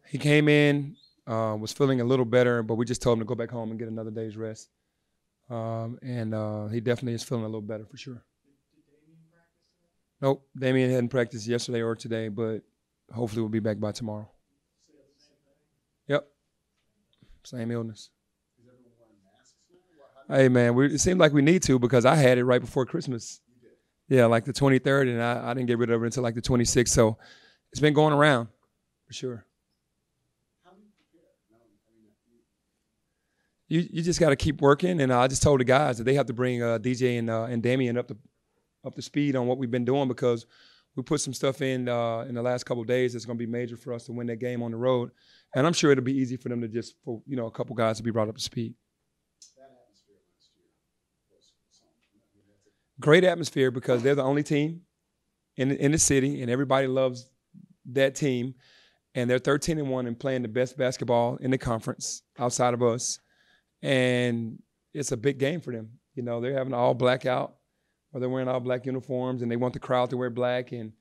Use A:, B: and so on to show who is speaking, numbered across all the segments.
A: He came in, was feeling a little better, but we just told him to go back home and get another day's rest. And he definitely is feeling a little better for sure. Nope, Damian hadn't practiced yesterday or today, but hopefully we'll be back by tomorrow. Yep, same illness. Hey, man, it seemed like we need to because I had it right before Christmas. Yeah, like the 23rd, and I didn't get rid of it until like the 26th. So it's been going around for sure. You just got to keep working, and I just told the guys that they have to bring DJ and Damian up to speed on what we've been doing because we put some stuff in the last couple of days that's going to be major for us to win that game on the road, and I'm sure it'll be easy for them to just for a couple guys to be brought up to speed. Great atmosphere because they're the only team in the city, and everybody loves that team. And they're 13-1 and playing the best basketball in the conference outside of us. And it's a big game for them. They're having an all-black out, or they're wearing all-black uniforms, and they want the crowd to wear black. And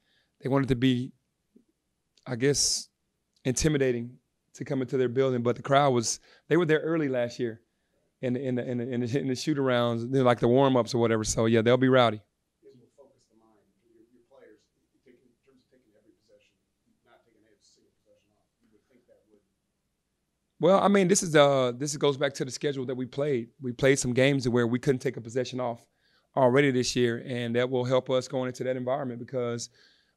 A: they want it to be, I guess, intimidating to come into their building. But the crowd they were there early last year. In the shoot-arounds, like the warm-ups or whatever. So, yeah, they'll be rowdy. Well, I mean, this goes back to the schedule that we played. We played some games where we couldn't take a possession off already this year, and that will help us going into that environment because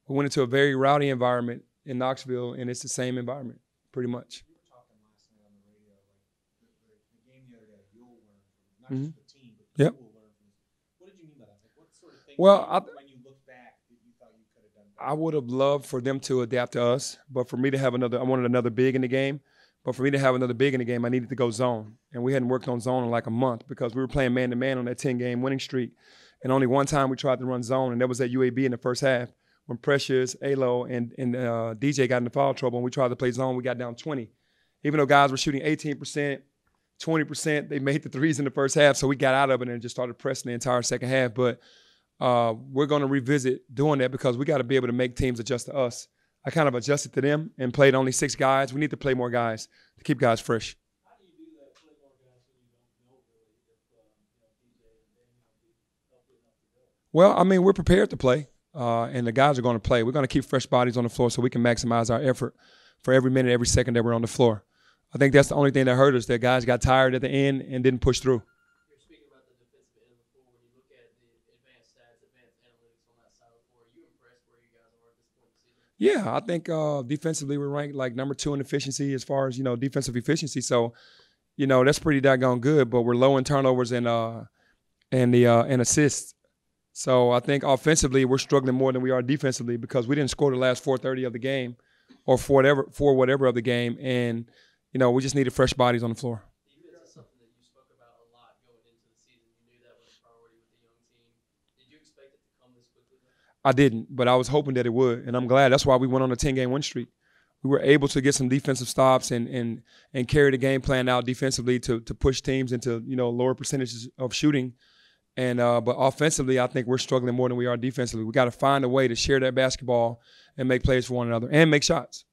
A: we went into a very rowdy environment in Knoxville, and it's the same environment pretty much. Mm-hmm. Yep. What did you mean by that? What sort of things when you look back that you thought you could have done better? I would have loved for them to adapt to us, but for me to have I wanted another big in the game. But for me to have another big in the game, I needed to go zone. And we hadn't worked on zone in like a month because we were playing man-to-man on that 10-game winning streak. And only one time we tried to run zone, and that was at UAB in the first half when Precious, Alo, and DJ got into foul trouble, and we tried to play zone. We got down 20. Even though guys were shooting 18%, 20%, they made the threes in the first half, so we got out of it and just started pressing the entire second half. But we're going to revisit doing that because we got to be able to make teams adjust to us. I kind of adjusted to them and played only 6 guys. We need to play more guys to keep guys fresh.
B: How do you do that, play more guys when you don't know really if DJ and Daniel will be healthy enough to go?
A: Well, I mean, we're prepared to play, and the guys are going to play. We're going to keep fresh bodies on the floor so we can maximize our effort for every minute, every second that we're on the floor. I think that's the only thing that hurt us, that guys got tired at the end and didn't push through.
B: You're speaking about the defensive end of the floor. When you look at the advanced stats, advanced analytics on that side of the floor, are you impressed where you guys are at this point in the season?
A: Yeah, I think defensively we're ranked like number 2 in efficiency as far as, defensive efficiency. So, that's pretty daggone good, but we're low in turnovers and assists. So I think offensively we're struggling more than we are defensively because we didn't score the last 4:30 of the game or for whatever of the game. And we just needed fresh bodies on the floor.
B: Defense is something that you spoke about a lot going into the season. You knew that was a priority with the young team. Did you expect it to come this quickly?
A: I didn't, but I was hoping that it would, and I'm glad. That's why we went on a 10-game win streak. We were able to get some defensive stops and carry the game plan out defensively to push teams into lower percentages of shooting. And but offensively, I think we're struggling more than we are defensively. We got to find a way to share that basketball and make plays for one another and make shots.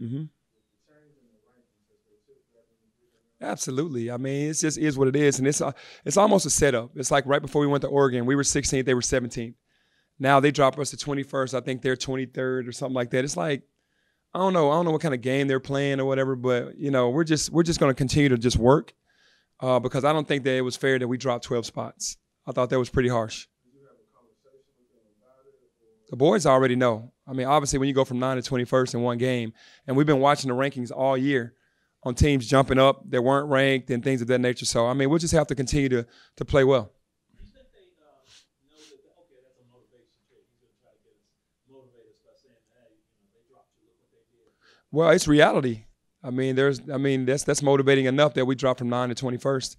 A: Mm-hmm. Absolutely. I mean, it just is what it is, and it's almost a setup. It's like right before we went to Oregon, we were 16th, they were 17th. Now they drop us to 21st. I think they're 23rd or something like that. It's like I don't know what kind of game they're playing or whatever, but we're just going to continue to just work because I don't think that it was fair that we dropped 12 spots. I thought that was pretty harsh. The boys already know. I mean, obviously, when you go from 9 to 21st in one game, and we've been watching the rankings all year on teams jumping up that weren't ranked and things of that nature. So, I mean, we'll just have to continue to play well.
B: Do you think they know that, okay, that's a motivation trick. He's going to try to get us motivated by saying, hey, they dropped you, look what they did.
A: Well, it's reality. I mean, that's motivating enough that we dropped from 9 to 21st.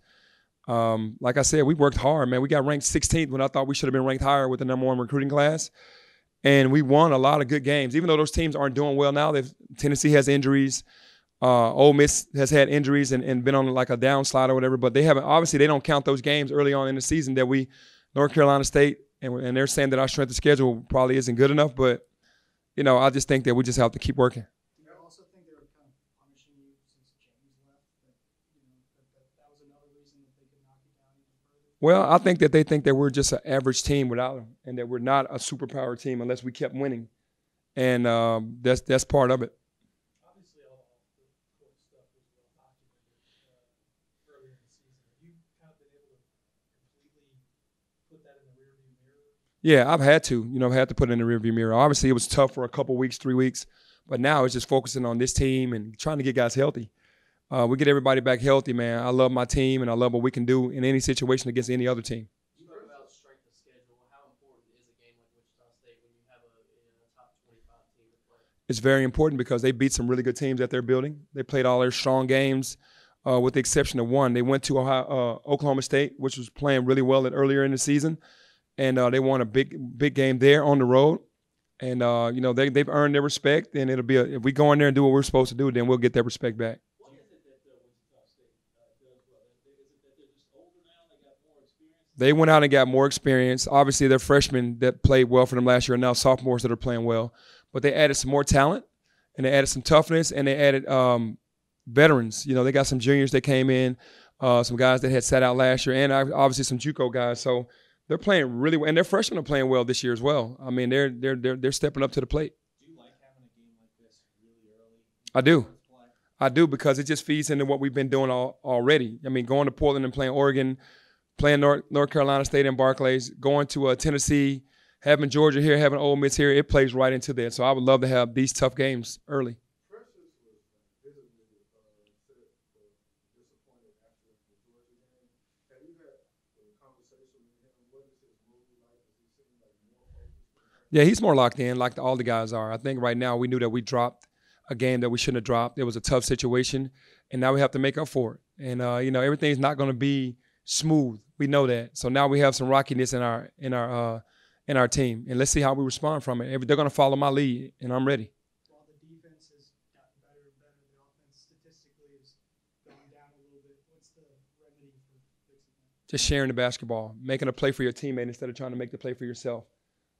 A: Like I said, we worked hard, man. We got ranked 16th when I thought we should have been ranked higher with the number 1 recruiting class. And we won a lot of good games, even though those teams aren't doing well now. Tennessee has injuries. Ole Miss has had injuries and been on like a downslide or whatever. But they haven't. Obviously, they don't count those games early on in the season that North Carolina State, And they're saying that our strength of schedule probably isn't good enough, but I just think that we just have to keep working.
C: Do you also think they were kind of punishing you since James left? That was another reason that they could knock you down even further?
A: Well, I think that they think that we're just an average team without him, and that we're not a superpower team unless we kept winning, and that's part of it.
B: Obviously, all the court stuff was well documented earlier in the season. Have you kind of been able to completely put that in the rearview mirror?
A: Yeah, I've had to. I've had to put it in the rearview mirror. Obviously, it was tough for a couple weeks, 3 weeks, but now it's just focusing on this team and trying to get guys healthy. We get everybody back healthy, man. I love my team, and I love what we can do in any situation against any other team.
D: You talk about strength of schedule. How important is a game like Wichita State when you have a top 25 team to play?
A: It's very important because they beat some really good teams at their building. They played all their strong games, with the exception of one. They went to Oklahoma State, which was playing really well earlier in the season, and they won a big game there on the road. And they've earned their respect, and it'll be if we go in there and do what we're supposed to do, then we'll get that respect back.
B: What is it that Wichita State does well? Is it that they're just older now? They got more experience?
A: They went out and got more experience. Obviously, they're freshmen that played well for them last year, and now sophomores that are playing well. But they added some more talent, and they added some toughness, and they added veterans. They got some juniors that came in, some guys that had sat out last year, and obviously some JUCO guys. So they're playing really well, and their freshmen are playing well this year as well. I mean, they're stepping up to the plate.
B: Do you like having a game like this really early?
A: I do because it just feeds into what we've been doing already. I mean, going to Portland and playing Oregon, playing North Carolina State and Barclays, going to Tennessee, having Georgia here, having Ole Miss here, it plays right into that. So I would love to have these tough games early.
E: Precious was visibly disappointed after the Georgia game. Have you had a conversation with him? What is his mood like? Does he seem like more focused?
A: Yeah, he's more locked in, like all the guys are. I think right now we knew that we dropped a game that we shouldn't have dropped. It was a tough situation, and now we have to make up for it. And everything's not going to be smooth. We know that. So now we have some rockiness in our team, and let's see how we respond from it. They're going to follow my lead, and I'm ready.
C: While the defense has gotten better and better, the offense statistically has gone down a little bit. What's the remedy for fixing that?
A: Just sharing the basketball, making a play for your teammate instead of trying to make the play for yourself.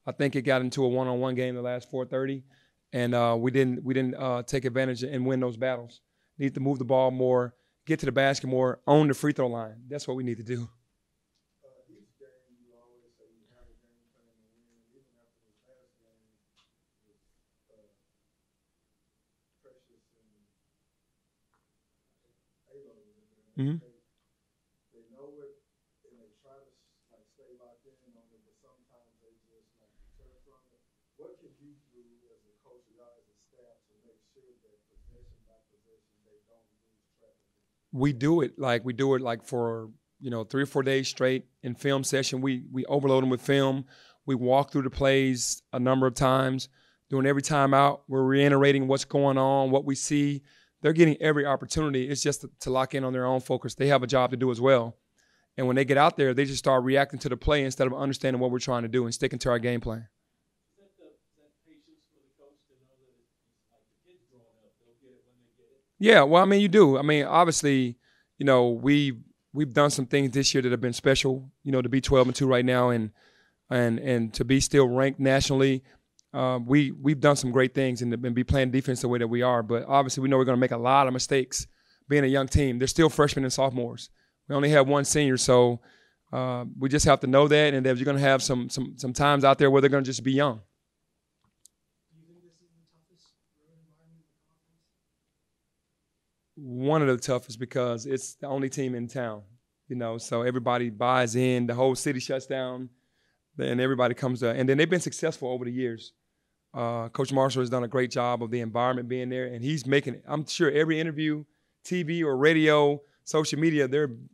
A: I think it got into a one-on-one game the last 4:30, and we didn't take advantage and win those battles. Need to move the ball more, get to the basket more, own the free throw line. That's what we need to do.
E: Each game, you always say you have a game plan to win. Even after this last game, with Precious and Alo was in there.
A: Mm-hmm.
E: They know it, and they try to stay locked in on it, but sometimes they just deter from it. What can you do as a coach, or y'all as a staff, to make sure that possession by possession they don't lose track of it?
A: We do it for 3 or 4 days straight in film session. We overload them with film. We walk through the plays a number of times. During every timeout, we're reiterating what's going on, what we see. They're getting every opportunity. It's just to lock in on their own focus. They have a job to do as well. And when they get out there, they just start reacting to the play instead of understanding what we're trying to do and sticking to our game plan.
B: Is that patience for the coach to know that it's like the kids growing up, they'll get it when they get it?
A: Yeah, well, I mean, you do. I mean, obviously, we've done some things this year that have been special, to be 12-2 right now and to be still ranked nationally. We've done some great things and be playing defense the way that we are. But obviously, we know we're going to make a lot of mistakes being a young team. They're still freshmen and sophomores. We only have one senior, so we just have to know that, and that you're going to have some times out there where they're going to just be young.
C: Do you think this is the toughest road environment in the conference?
A: One of the toughest because it's the only team in town, so everybody buys in. The whole city shuts down, and everybody comes to. And then they've been successful over the years. Coach Marshall has done a great job of the environment being there, and he's making it. I'm sure every interview, TV or radio, social media,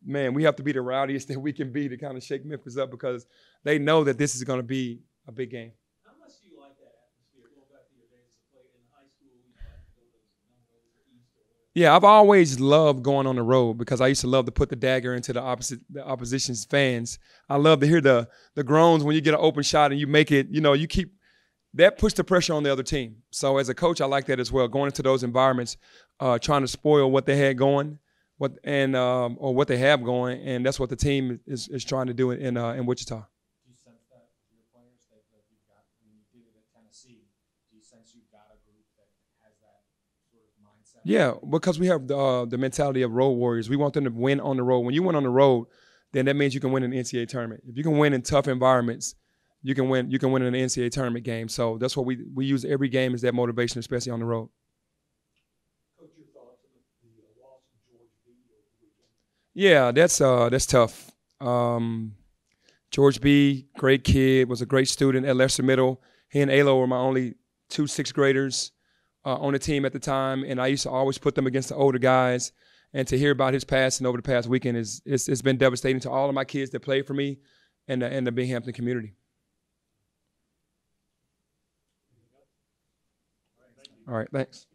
A: we have to be the rowdiest that we can be to kind of shake Memphis up because they know that this is going to be a big game.
B: How much do you like that atmosphere? Going back to your days as a player in high school, go to Numbers or East or whatever.
A: Yeah, I've always loved going on the road because I used to love to put the dagger into the opposition's fans. I love to hear the groans when you get an open shot and you make it. You keep that puts the pressure on the other team. So as a coach, I like that as well. Going into those environments, trying to spoil what they had going, or what they have going, and that's what the team is trying to do in Wichita.
B: Do you sense that with your
F: did it at Tennessee, do you sense you've got a group that has that sort of mindset?
A: Yeah, because we have the mentality of road warriors. We want them to win on the road. When you win on the road, then that means you can win an NCAA tournament. If you can win in tough environments, you can win. You can win in an NCAA tournament game. So that's what we use every game as that motivation, especially on the road.
B: Coach, your thoughts on the loss of George B over the weekend?
A: Yeah, that's tough. George B, great kid, was a great student at Lester Middle. He and Alo were my only 2 6th graders on the team at the time, and I used to always put them against the older guys. And to hear about his passing over the past weekend it's been devastating to all of my kids that played for me and the Binghamton community. All right, thanks.